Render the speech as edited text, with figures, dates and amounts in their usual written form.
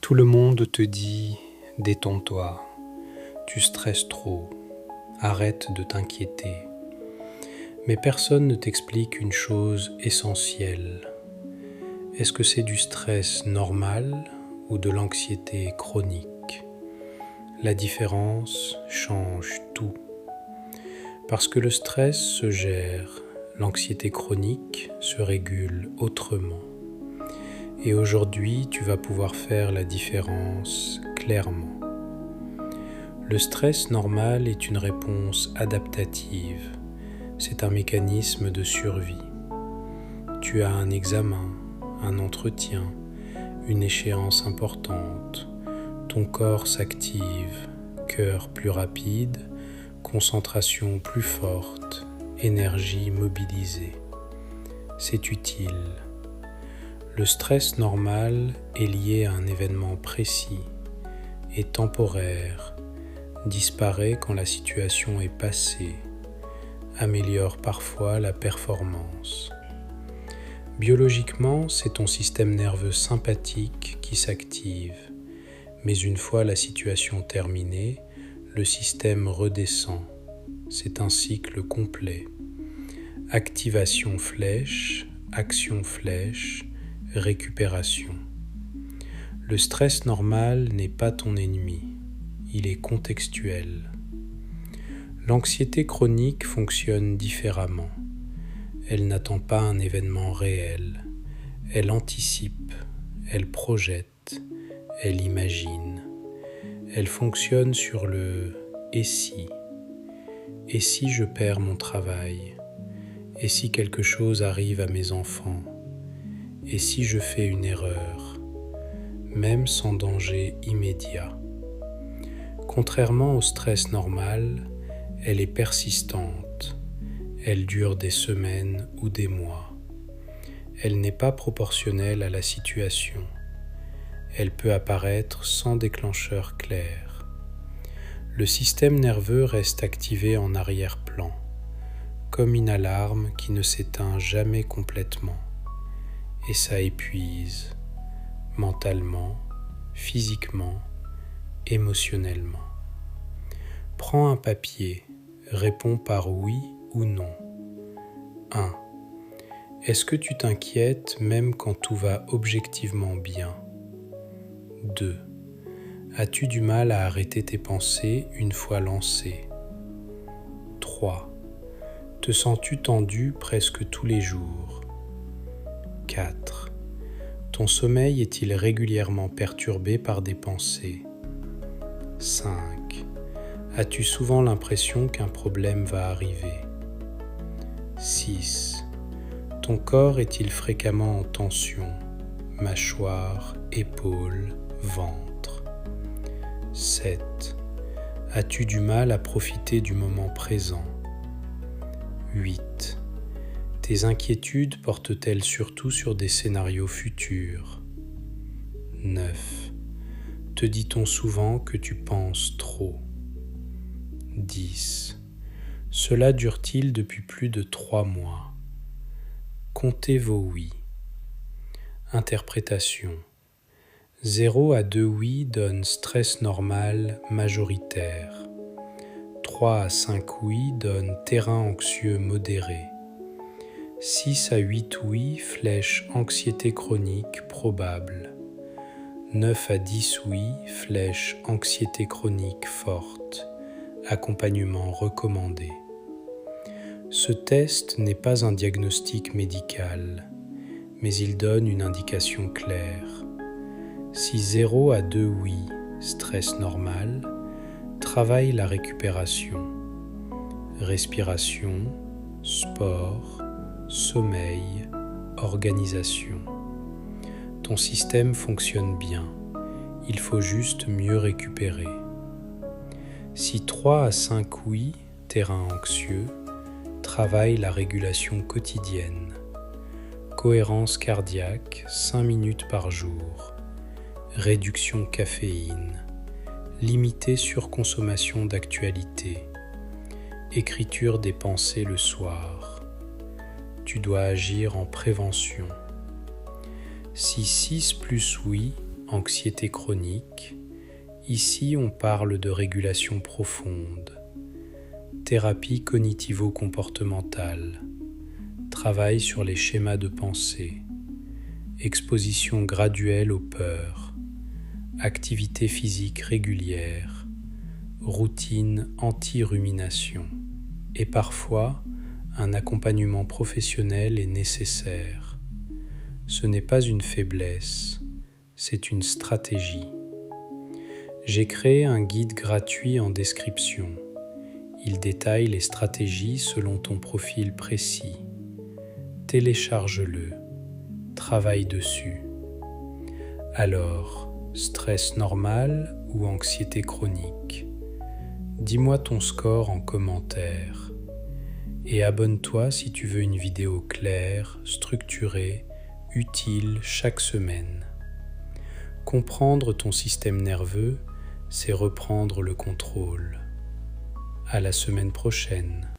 Tout le monde te dit « détends-toi, tu stresses trop, arrête de t'inquiéter ». Mais personne ne t'explique une chose essentielle. Est-ce que c'est du stress normal ou de l'anxiété chronique? La différence change tout. Parce que le stress se gère, l'anxiété chronique se régule autrement. Et aujourd'hui, tu vas pouvoir faire la différence clairement. Le stress normal est une réponse adaptative. C'est un mécanisme de survie. Tu as un examen, un entretien, une échéance importante. Ton corps s'active, cœur plus rapide, concentration plus forte, énergie mobilisée. C'est utile. Le stress normal est lié à un événement précis et temporaire, disparaît quand la situation est passée, améliore parfois la performance. Biologiquement, c'est ton système nerveux sympathique qui s'active, mais une fois la situation terminée, le système redescend. C'est un cycle complet. Activation flèche, action flèche, récupération. Le stress normal n'est pas ton ennemi, il est contextuel. L'anxiété chronique fonctionne différemment. Elle n'attend pas un événement réel. Elle anticipe, elle projette, elle imagine. Elle fonctionne sur le « et si ». Et si je perds mon travail? Et si quelque chose arrive à mes enfants? Et si je fais une erreur? Même sans danger immédiat. Contrairement au stress normal, elle est persistante. Elle dure des semaines ou des mois. Elle n'est pas proportionnelle à la situation. Elle peut apparaître sans déclencheur clair. Le système nerveux reste activé en arrière-plan, comme une alarme qui ne s'éteint jamais complètement. Et ça épuise, mentalement, physiquement, émotionnellement. Prends un papier, réponds par oui ou non. 1. Est-ce que tu t'inquiètes même quand tout va objectivement bien? 2. As-tu du mal à arrêter tes pensées une fois lancées? 3. Te sens-tu tendu presque tous les jours? 4. Ton sommeil est-il régulièrement perturbé par des pensées? 5. As-tu souvent l'impression qu'un problème va arriver? 6. Ton corps est-il fréquemment en tension? Mâchoire, épaules, ventre. 7. As-tu du mal à profiter du moment présent? 8. Tes inquiétudes portent-elles surtout sur des scénarios futurs? 9. Te dit-on souvent que tu penses trop? 10. Cela dure-t-il depuis plus de 3 mois? Comptez vos oui. Interprétation. 0 à 2 oui donne stress normal majoritaire. 3 à 5 oui donne terrain anxieux modéré. 6 à 8 oui flèche anxiété chronique probable. 9 à 10 oui flèche anxiété chronique forte. Accompagnement recommandé. Ce test n'est pas un diagnostic médical, mais il donne une indication claire. Si 0 à 2 oui, stress normal, travaille la récupération, respiration, sport, sommeil, organisation. Ton système fonctionne bien, il faut juste mieux récupérer. Si 3 à 5 oui, terrain anxieux, travaille la régulation quotidienne. Cohérence cardiaque, 5 minutes par jour. Réduction caféine. Limiter surconsommation d'actualité. Écriture des pensées le soir. Tu dois agir en prévention. Si 6 plus oui, anxiété chronique, ici on parle de régulation profonde, thérapie cognitivo-comportementale, travail sur les schémas de pensée, exposition graduelle aux peurs, activité physique régulière, routine anti-rumination et parfois un accompagnement professionnel est nécessaire. Ce n'est pas une faiblesse, c'est une stratégie. J'ai créé un guide gratuit en description. Il détaille les stratégies selon ton profil précis. Télécharge-le, travaille dessus. Alors, stress normal ou anxiété chronique? Dis-moi ton score en commentaire. Et abonne-toi si tu veux une vidéo claire, structurée, utile chaque semaine. Comprendre ton système nerveux, c'est reprendre le contrôle. À la semaine prochaine.